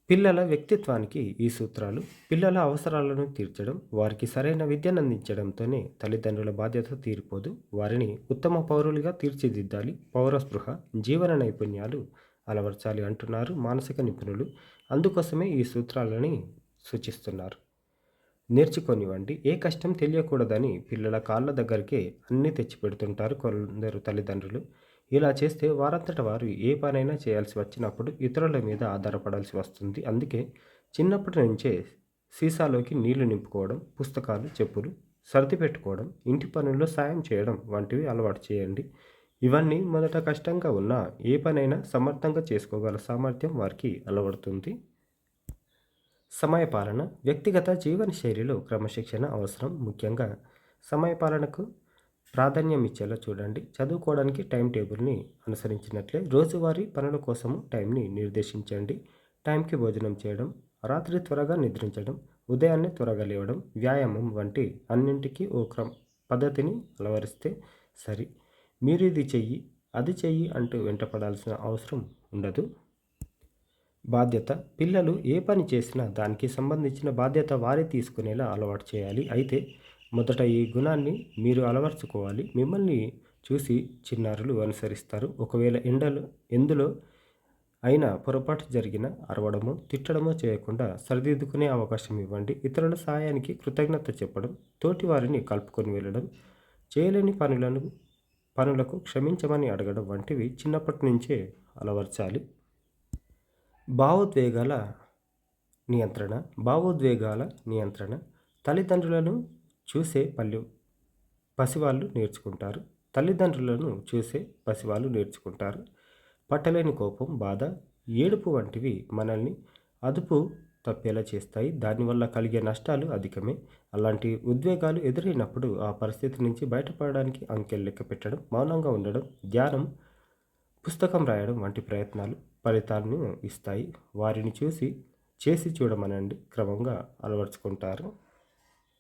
పిల్లల వ్యక్తిత్వానికి ఈ సూత్రాలు పిల్లల అవసరాలను తీర్చడం, వారికి సరైన విద్యనందించడంతోనే తల్లిదండ్రుల బాధ్యత తీరిపోదు. వారిని ఉత్తమ పౌరులుగా తీర్చిదిద్దాలి. పౌర స్పృహ, జీవన నైపుణ్యాలు అలవర్చాలి అంటున్నారు మానసిక నిపుణులు. అందుకోసమే ఈ సూత్రాలని సూచిస్తున్నారు. నేర్చుకొనివ్వండి. ఏ కష్టం తెలియకూడదని పిల్లల కాళ్ళ దగ్గరికే అన్నీ తెచ్చిపెడుతుంటారు కొందరు తల్లిదండ్రులు. ఇలా చేస్తే వారంతట వారు ఏ పనైనా చేయాల్సి వచ్చినప్పుడు ఇతరుల మీద ఆధారపడాల్సి వస్తుంది. అందుకే చిన్నప్పటి నుంచే సీసాలోకి నీళ్లు నింపుకోవడం, పుస్తకాలు, చెప్పులు సర్దిపెట్టుకోవడం, ఇంటి పనుల్లో సాయం చేయడం వంటివి అలవాటు చేయండి. ఇవన్నీ మొదట కష్టంగా ఉన్నా ఏ పనైనా సమర్థంగా చేసుకోగల సామర్థ్యం వారికి అలవడుతుంది. సమయపాలన వ్యక్తిగత జీవన శైలిలో క్రమశిక్షణ అవసరం. ముఖ్యంగా సమయపాలనకు ప్రాధాన్యం ఇచ్చేలా చూడండి. చదువుకోవడానికి టైం టేబుల్ని అనుసరించినట్లే రోజువారీ పనుల కోసము టైంని నిర్దేశించండి. టైంకి భోజనం చేయడం, రాత్రి త్వరగా నిద్రించడం, ఉదయాన్నే త్వరగా లేవడం, వ్యాయామం వంటి అన్నింటికీ ఓ పద్ధతిని అలవరిస్తే సరి. మీరు ఇది చెయ్యి, అది చెయ్యి అంటూ వెంటపడాల్సిన అవసరం ఉండదు. బాధ్యత పిల్లలు ఏ పని చేసినా దానికి సంబంధించిన బాధ్యత వారే తీసుకునేలా అలవాటు చేయాలి. అయితే మొదట ఈ గుణాన్ని మీరు అలవర్చుకోవాలి. మిమ్మల్ని చూసి చిన్నారులు అనుసరిస్తారు. ఒకవేళ ఎందులో అయినా పొరపాటు జరిగినా అరవడమో తిట్టడమో చేయకుండా సరిదిద్దుకునే అవకాశం ఇవ్వండి. ఇతరుల సహాయానికి కృతజ్ఞత చెప్పడం, తోటి వారిని కలుపుకొని వెళ్ళడం, చేయలేని పనులకు క్షమించమని అడగడం వంటివి చిన్నప్పటి నుంచే అలవర్చాలి. భావోద్వేగాల నియంత్రణ భావోద్వేగాల నియంత్రణ తల్లిదండ్రులను చూసే పసివాళ్ళు నేర్చుకుంటారు. తల్లిదండ్రులను చూసే పసివాళ్ళు నేర్చుకుంటారు. పట్టలేని కోపం, బాధ, ఏడుపు వంటివి మనల్ని అదుపు తప్పేలా చేస్తాయి. దానివల్ల కలిగే నష్టాలు అధికమే. అలాంటి ఉద్వేగాలు ఎదురైనప్పుడు ఆ పరిస్థితి నుంచి బయటపడడానికి అంకెలు లెక్క పెట్టడం, మౌనంగా ఉండడం, ధ్యానం, పుస్తకం రాయడం వంటి ప్రయత్నాలు ఫలితాలను ఇస్తాయి. వారిని చేసి చూడమనండి. క్రమంగా అలవర్చుకుంటారు.